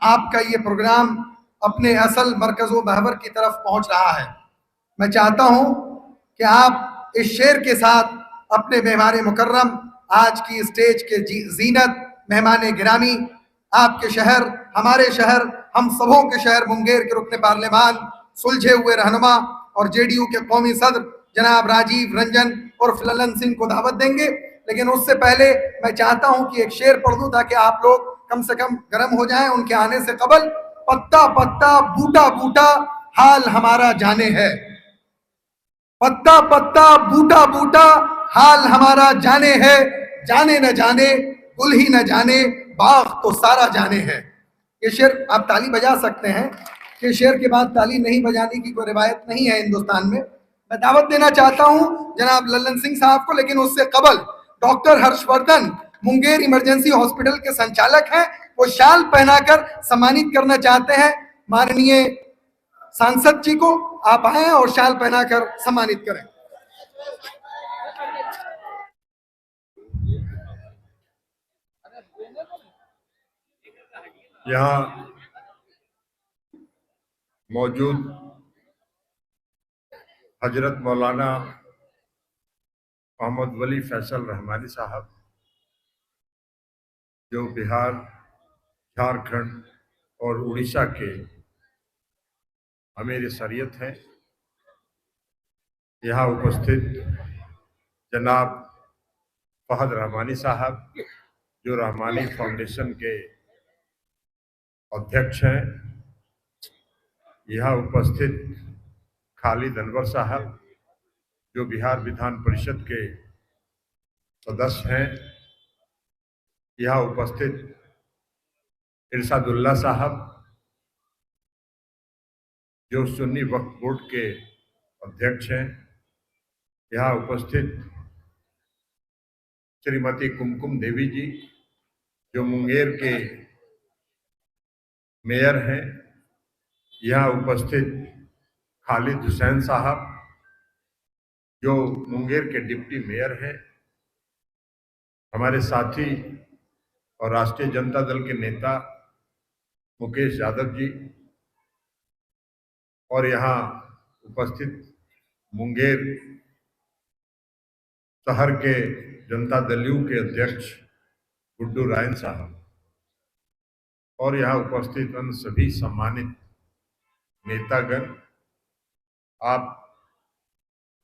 आपका ये प्रोग्राम अपने असल मरकज़ो महवर की तरफ पहुंच रहा है। मैं चाहता हूं कि आप इस शेर के साथ अपने मेहमान मुकर्रम, आज की स्टेज के जीनत, मेहमान गिरामी, आपके शहर, हमारे शहर, हम सबों के शहर मुंगेर के रुकने पार्लिमान, सुलझे हुए रहनुमा और जेडीयू के कौमी सदर जनाब राजीव रंजन और ललन सिंह को दावत देंगे। लेकिन उससे पहले मैं चाहता हूं कि एक शेर पढ़ दूं ताकि आप लोग कम से कम गर्म हो जाएं उनके आने से कबल। पत्ता पत्ता बूटा बूटा हाल हमारा जाने है, पत्ता पत्ता बूटा बूटा हाल हमारा जाने है, जाने न जाने गुल ही न जाने बाग तो सारा जाने है। ये शेर आप ताली बजा सकते हैं, ये शेर के बाद ताली नहीं बजाने की कोई रिवायत नहीं है हिंदुस्तान में। मैं दावत देना चाहता हूं जनाब ललन सिंह साहब को, लेकिन उससे कबल doctor Harshvardhan Munger emergency hospital के संचालक हैं, वो शाल पहनाकर सम्मानित करना चाहते हैं माननीय सांसद जी को। आप आए और शाल पहनाकर सम्मानित करें। यहाँ मौजूद हजरत मौलाना मोहम्मद वली फैसल रहमानी साहब, जो बिहार, झारखंड और उड़ीसा के अमीर शरीयत हैं, यहाँ उपस्थित जनाब फहद रहमानी साहब, जो रहमानी फाउंडेशन के अध्यक्ष हैं, यहाँ उपस्थित खालिद अनवर साहब, जो बिहार विधान परिषद के सदस्य हैं, यहाँ उपस्थित इरशादुल्लाह साहब, जो सुन्नी वक्फ बोर्ड के अध्यक्ष हैं, यहाँ उपस्थित श्रीमती कुमकुम देवी जी, जो मुंगेर के मेयर हैं, यहाँ उपस्थित खालिद हुसैन साहब, जो मुंगेर के डिप्टी मेयर हैं, हमारे साथी और राष्ट्रीय जनता दल के नेता मुकेश यादव जी, और यहाँ उपस्थित मुंगेर शहर के जनता दलियों के अध्यक्ष गुड्डू रायन साहब, और यहाँ उपस्थित अन्य सभी सम्मानित नेतागण, आप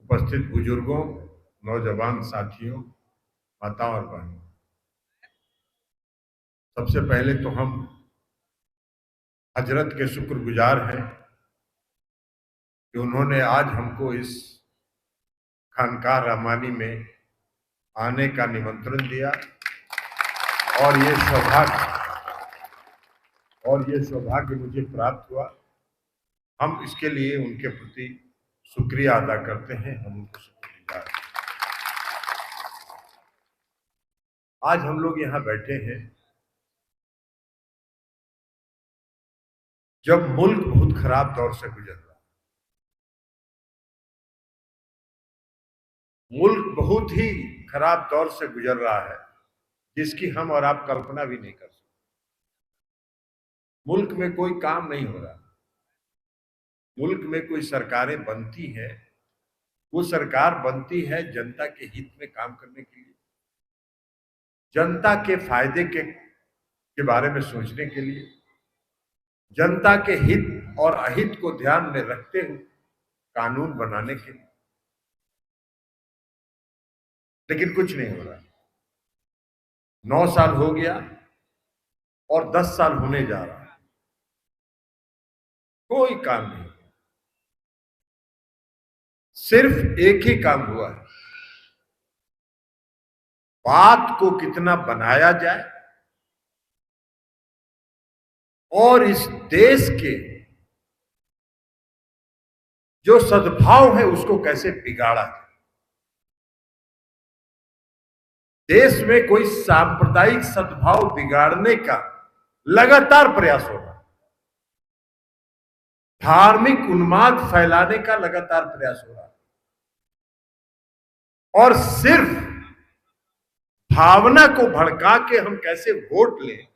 उपस्थित बुजुर्गों, नौजवान साथियों, माताओं और बहनों, सबसे पहले तो हम हजरत के शुक्रगुजार हैं कि उन्होंने आज हमको इस खानकाह रहमानी में आने का निमंत्रण दिया, और ये सौभाग्य मुझे प्राप्त हुआ। हम इसके लिए उनके प्रति शुक्रिया अदा करते हैं, हम उनको शुक्रगुजार हैं। आज हम लोग यहाँ बैठे हैं जब मुल्क बहुत खराब दौर से गुजर रहा है, मुल्क बहुत ही खराब दौर से गुजर रहा है, जिसकी हम और आप कल्पना भी नहीं कर सकते। मुल्क में कोई काम नहीं हो रहा, मुल्क में कोई सरकारें बनती हैं, वो सरकार बनती है जनता के हित में काम करने के लिए, जनता के फायदे के बारे में सोचने के लिए, जनता के हित और अहित को ध्यान में रखते हुए कानून बनाने के लिए, लेकिन कुछ नहीं हो रहा। 9 साल हो गया और 10 साल होने जा रहा है, कोई काम नहीं। सिर्फ एक ही काम हुआ है, बात को कितना बनाया जाए और इस देश के जो सद्भाव है उसको कैसे बिगाड़ा जाए। देश में कोई सांप्रदायिक सद्भाव बिगाड़ने का लगातार प्रयास हो रहा है, धार्मिक उन्माद फैलाने का लगातार प्रयास हो रहा है, और सिर्फ भावना को भड़का के हम कैसे वोट लें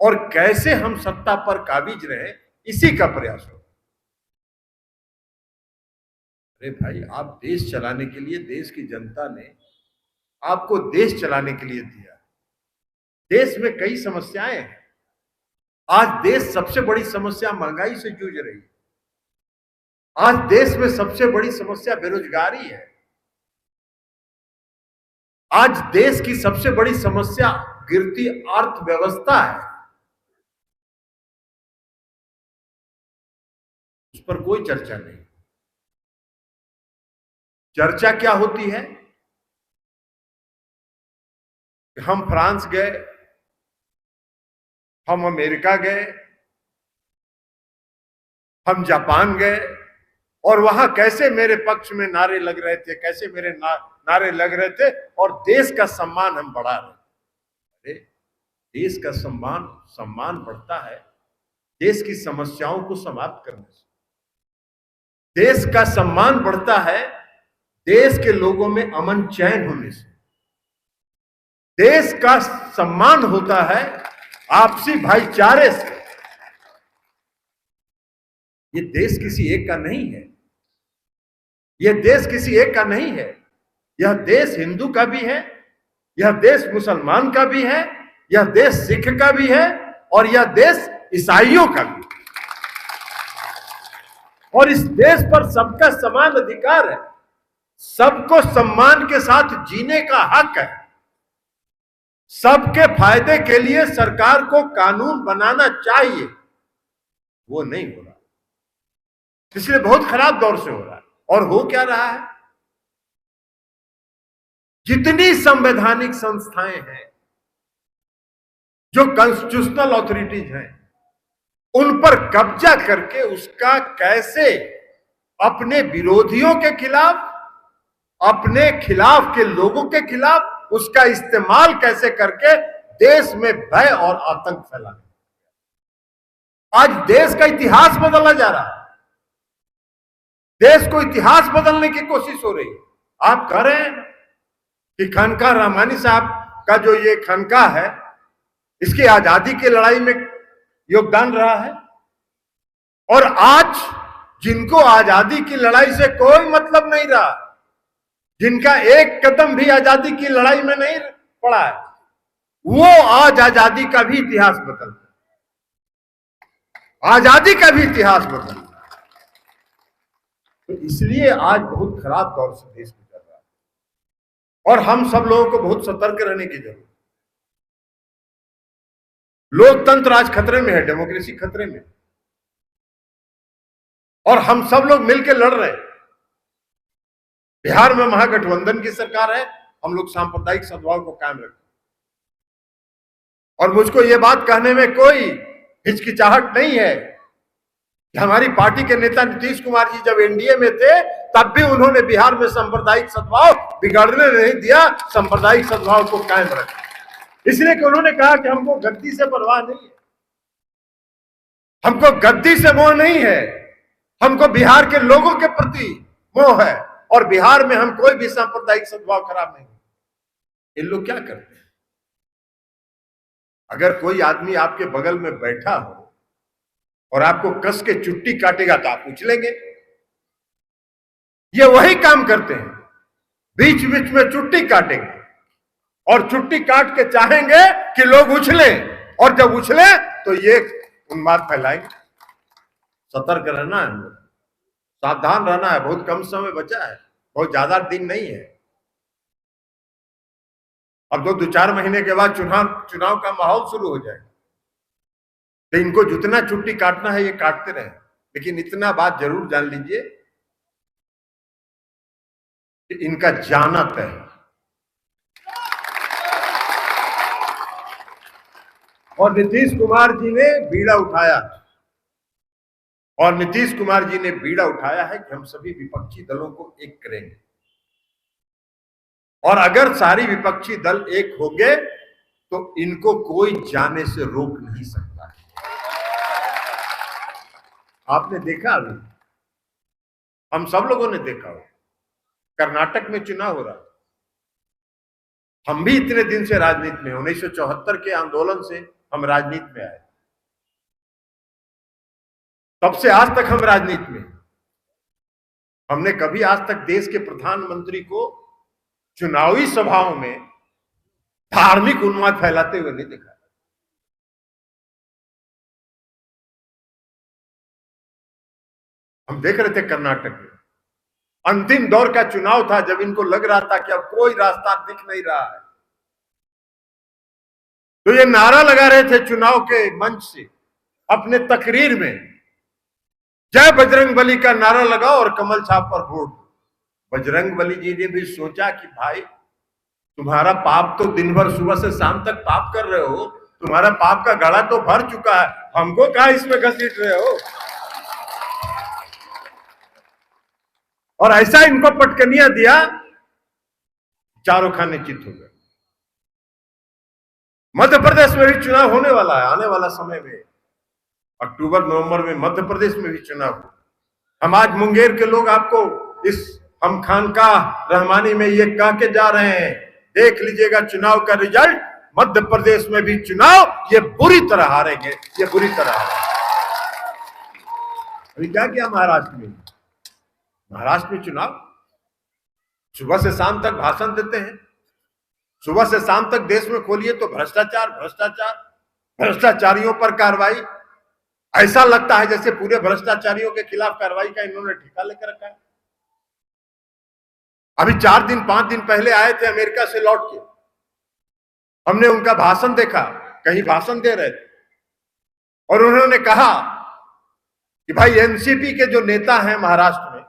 और कैसे हम सत्ता पर काबिज रहे, इसी का प्रयास हो। अरे भाई, आप देश चलाने के लिए, देश की जनता ने आपको देश चलाने के लिए दिया। देश में कई समस्याएं हैं। आज देश सबसे बड़ी समस्या महंगाई से जूझ रही है। आज देश में सबसे बड़ी समस्या बेरोजगारी है। आज देश की सबसे बड़ी समस्या गिरती अर्थव्यवस्था है। उस पर कोई चर्चा नहीं। चर्चा क्या होती है? हम फ्रांस गए, हम अमेरिका गए, हम जापान गए और वहां कैसे मेरे पक्ष में नारे लग रहे थे, कैसे मेरे नारे लग रहे थे और देश का सम्मान हम बढ़ा रहे। अरे, देश का सम्मान बढ़ता है देश की समस्याओं को समाप्त करने से। देश का सम्मान बढ़ता है देश के लोगों में अमन चैन होने से। देश का सम्मान होता है आपसी भाईचारे से। ये देश किसी एक का नहीं है। यह देश किसी एक का नहीं है। यह देश हिंदू का भी है, यह देश मुसलमान का भी है, यह देश सिख का भी है और यह देश ईसाइयों का भी। और इस देश पर सबका समान अधिकार है। सबको सम्मान के साथ जीने का हक है। सबके फायदे के लिए सरकार को कानून बनाना चाहिए। वो नहीं हो रहा, इसलिए बहुत खराब दौर से हो रहा है। और हो क्या रहा है? जितनी संवैधानिक संस्थाएं हैं, जो कॉन्स्टिट्यूशनल अथॉरिटीज हैं, उन पर कब्जा करके उसका कैसे अपने विरोधियों के खिलाफ, अपने खिलाफ के लोगों के खिलाफ उसका इस्तेमाल कैसे करके देश में भय और आतंक फैलाने। आज देश का इतिहास बदला जा रहा है। देश को इतिहास बदलने की कोशिश हो रही है। आप कह रहे हैं कि खानकाह रहमानी साहब का जो ये खानकाह है, इसकी आजादी की लड़ाई में योगदान रहा है। और आज जिनको आजादी की लड़ाई से कोई मतलब नहीं रहा, जिनका एक कदम भी आजादी की लड़ाई में नहीं पड़ा है, वो आज आजादी का भी इतिहास बदल, आजादी का भी इतिहास बदल। तो इसलिए आज बहुत खराब दौर से देश गुजर रहा है और हम सब लोगों को बहुत सतर्क रहने की जरूरत है। लोकतंत्र आज खतरे में है, डेमोक्रेसी खतरे में, और हम सब लोग मिलकर लड़ रहे हैं। बिहार में महागठबंधन की सरकार है, हम लोग सांप्रदायिक सद्भाव को कायम रखते हैं। और मुझको यह बात कहने में कोई हिचकिचाहट नहीं है कि हमारी पार्टी के नेता नीतीश कुमार जी जब एनडीए में थे, तब भी उन्होंने बिहार में सांप्रदायिक सद्भाव बिगड़ने नहीं दिया, सांप्रदायिक सद्भाव को कायम रखा। इसलिए कि उन्होंने कहा कि हमको गद्दी से परवाह नहीं है, हमको गद्दी से मोह नहीं है, हमको बिहार के लोगों के प्रति मोह है और बिहार में हम कोई भी सांप्रदायिक सद्भाव खराब नहीं। इन लोग क्या करते हैं? अगर कोई आदमी आपके बगल में बैठा हो और आपको कस के चुट्टी काटेगा तो आप उछलेंगे। ये वही काम करते हैं, बीच बीच में चुट्टी काटेंगे और चुट्टी काट के चाहेंगे कि लोग उछलें, और जब उछले तो ये उन्माद फैलाएंगे। सतर्क रहना है, सावधान रहना है। बहुत कम समय बचा है, बहुत ज्यादा दिन नहीं है। अब 2-4 महीने के बाद चुनाव का माहौल शुरू हो जाएगा। तो इनको जितना चुट्टी काटना है ये काटते रहे, लेकिन इतना बात जरूर जान लीजिए कि इनका जाना तय है। और नीतीश कुमार जी ने बीड़ा उठाया, और नीतीश कुमार जी ने बीड़ा उठाया है कि हम सभी विपक्षी दलों को एक करेंगे। और अगर सारी विपक्षी दल एक हो गए तो इनको कोई जाने से रोक नहीं सकता है। आपने देखा, अभी हम सब लोगों ने देखा हो, कर्नाटक में चुनाव हो रहा। हम भी इतने दिन से राजनीति में, 1974 के आंदोलन से हम राजनीति में आए, तब से आज तक हम राजनीति में। हमने कभी आज तक देश के प्रधानमंत्री को चुनावी सभाओं में धार्मिक उन्माद फैलाते हुए नहीं देखा। हम देख रहे थे कर्नाटक में अंतिम दौर का चुनाव था, जब इनको लग रहा था कि अब कोई रास्ता दिख नहीं रहा है, तो ये नारा लगा रहे थे चुनाव के मंच से अपने तकरीर में, जय बजरंगबली का नारा लगाओ और कमल छाप पर वोट। बजरंगबली जी ने भी सोचा कि भाई तुम्हारा पाप तो दिन भर सुबह से शाम तक पाप कर रहे हो, तुम्हारा पाप का घड़ा तो भर चुका है, हमको कहा इसमें घसीट रहे हो। और ऐसा इनको पटकनिया दिया, चारों खाने चित हो गए। मध्य प्रदेश में भी चुनाव होने वाला है आने वाला समय में, अक्टूबर नवंबर में मध्य प्रदेश में भी चुनाव हो। हम आज मुंगेर के लोग आपको इस हम खानकाह रहमानी में ये कह के जा रहे हैं, देख लीजिएगा चुनाव का रिजल्ट, मध्य प्रदेश में भी चुनाव ये बुरी तरह हारेंगे, ये बुरी तरह हारेंगे। अभी क्या किया महाराष्ट्र में? महाराष्ट्र में चुनाव सुबह से शाम तक भाषण देते हैं, सुबह से शाम तक देश में खोलिए तो भ्रष्टाचार भ्रष्टाचार, भ्रष्टाचारियों पर कार्रवाई। ऐसा लगता है जैसे पूरे भ्रष्टाचारियों के खिलाफ कार्रवाई का इन्होंने ठेका लेकर रखा है। अभी 4 दिन 5 दिन पहले आए थे अमेरिका से लौट के, हमने उनका भाषण देखा, कहीं भाषण दे रहे थे और उन्होंने कहा कि भाई एनसीपी के जो नेता हैं महाराष्ट्र में,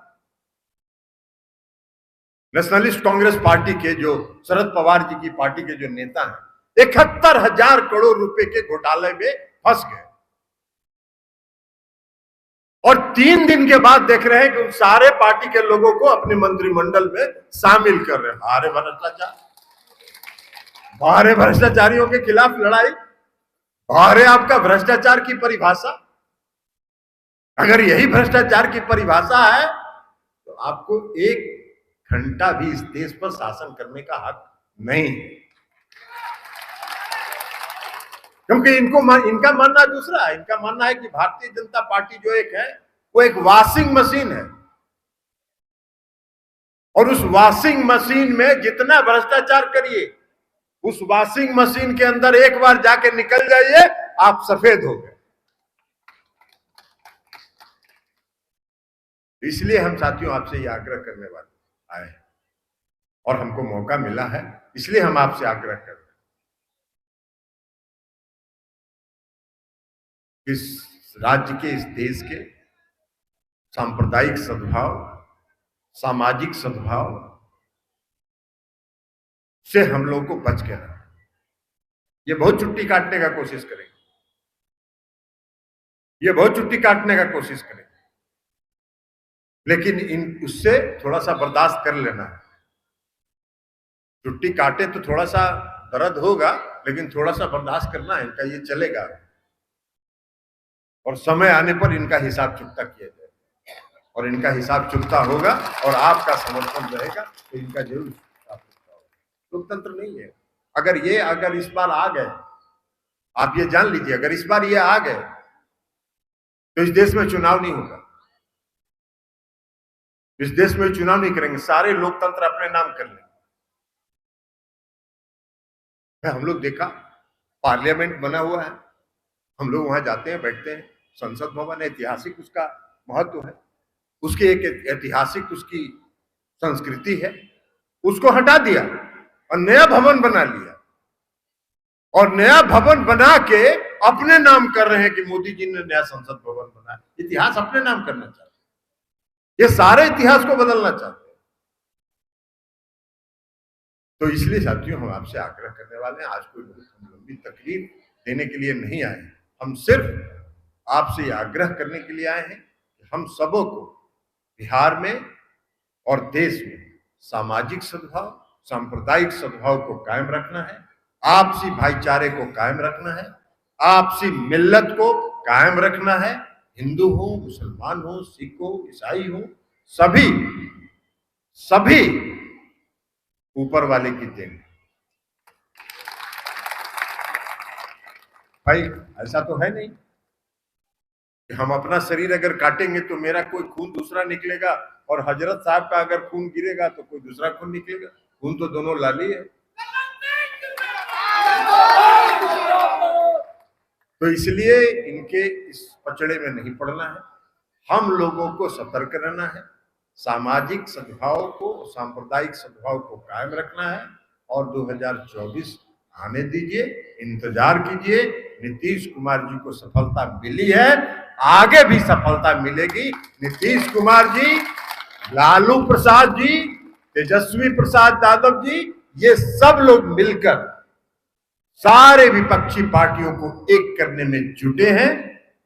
नेशनलिस्ट कांग्रेस पार्टी के जो शरद पवार जी की पार्टी के जो नेता हैं, 71,000 करोड़ रुपए के घोटाले में फंस गए और 3 दिन के बाद देख रहे हैं कि उन सारे पार्टी के लोगों को अपने मंत्रिमंडल में शामिल कर रहे हैं। भारे भ्रष्टाचार, भारे भ्रष्टाचारियों के खिलाफ लड़ाई, भारे आपका भ्रष्टाचार की परिभाषा। अगर यही भ्रष्टाचार की परिभाषा है तो आपको 1 घंटा भी इस देश पर शासन करने का हक नहीं है, क्योंकि इनका मानना दूसरा है। इनका मानना है कि भारतीय जनता पार्टी जो एक है वो एक वॉशिंग मशीन है और उस वॉशिंग मशीन में जितना भ्रष्टाचार करिए, उस वॉशिंग मशीन के अंदर एक बार जाके निकल जाइए, आप सफेद हो गए। इसलिए हम साथियों आपसे ये आग्रह करने वाले आए हैं और हमको मौका मिला है, इसलिए हम आपसे आग्रह कर रहे हैं। इस राज्य के, इस देश के सांप्रदायिक सद्भाव, सामाजिक सद्भाव से हम लोगों को बच के रहना। ये बहुत चुट्टी काटने का कोशिश करेंगे, ये बहुत चुट्टी काटने का कोशिश करेंगे, लेकिन उससे थोड़ा सा बर्दाश्त कर लेना है। चुट्टी काटे तो थोड़ा सा दर्द होगा, लेकिन थोड़ा सा बर्दाश्त करना है, इनका ये चलेगा और समय आने पर इनका हिसाब चुकता किया जाएगा और इनका हिसाब चुकता होगा और आपका समर्थन रहेगा तो इनका जरूर हिसाब चुकता होगा। लोकतंत्र नहीं है। अगर इस बार आ गए, आप ये जान लीजिए, अगर इस बार ये आ गए तो इस देश में चुनाव नहीं होगा, इस देश में चुनाव नहीं करेंगे, सारे लोकतंत्र अपने नाम कर लेंगे। हम लोग देखा पार्लियामेंट बना हुआ है, हम लोग वहां जाते हैं, बैठते हैं, संसद भवन ऐतिहासिक उसका महत्व है, उसकी एक ऐतिहासिक उसकी संस्कृति है, उसको हटा दिया और नया भवन बना लिया और नया भवन बना के अपने नाम कर रहे हैं कि मोदी जी ने नया संसद भवन बनाया। इतिहास अपने नाम करना चाहते हैं, ये सारे इतिहास को बदलना चाहते हैं। तो इसलिए साथियों हम आपसे आग्रह करने वाले हैं, आज कोई लंबी तकरीर देने के लिए नहीं आए हैं, हम सिर्फ आपसे आग्रह करने के लिए आए हैं कि हम सबों को बिहार में और देश में सामाजिक सद्भाव, सांप्रदायिक सद्भाव को कायम रखना है, आपसी भाईचारे को कायम रखना है, आपसी मिल्लत को कायम रखना है। हिंदू हो, मुसलमान हो, सिख हो, ईसाई हो, सभी ऊपर वाले की देन। भाई ऐसा तो है नहीं कि हम अपना शरीर अगर काटेंगे तो मेरा कोई खून दूसरा निकलेगा, और हजरत साहब का अगर खून गिरेगा तो कोई दूसरा खून निकलेगा। खून तो दोनों लाली है। तो इसलिए इनके इस पचड़े में नहीं पड़ना है। हम लोगों को सतर्क रहना है, सामाजिक सद्भाव को, सांप्रदायिक सद्भाव को कायम रखना है, और 2024 आने दीजिए, इंतजार कीजिए। नीतीश कुमार जी को सफलता मिली है, आगे भी सफलता मिलेगी। नीतीश कुमार जी, लालू प्रसाद जी, तेजस्वी प्रसाद यादव जी, ये सब लोग मिलकर सारे विपक्षी पार्टियों को एक करने में जुटे हैं,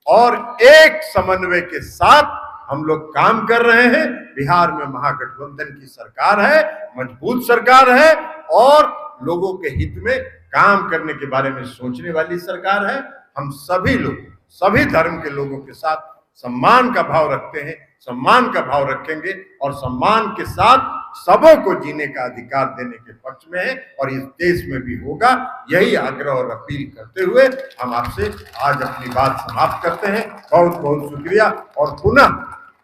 और एक समन्वय के साथ हम लोग काम कर रहे हैं। बिहार में महागठबंधन की सरकार है, मजबूत सरकार है, और लोगों के हित में काम करने के बारे में सोचने वाली सरकार है। हम सभी लोग, सभी धर्म के लोगों के साथ सम्मान का भाव रखते हैं, सम्मान का भाव रखेंगे, और सम्मान के साथ सबों को जीने का अधिकार देने के पक्ष में है, और इस देश में भी होगा। यही आग्रह और अपील करते हुए हम आपसे आज अपनी बात समाप्त करते हैं। बहुत बहुत शुक्रिया, और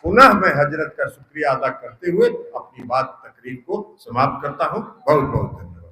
पुनः मैं हजरत का शुक्रिया अदा करते हुए अपनी बात तकरीर को समाप्त करता हूं। बहुत बहुत धन्यवाद।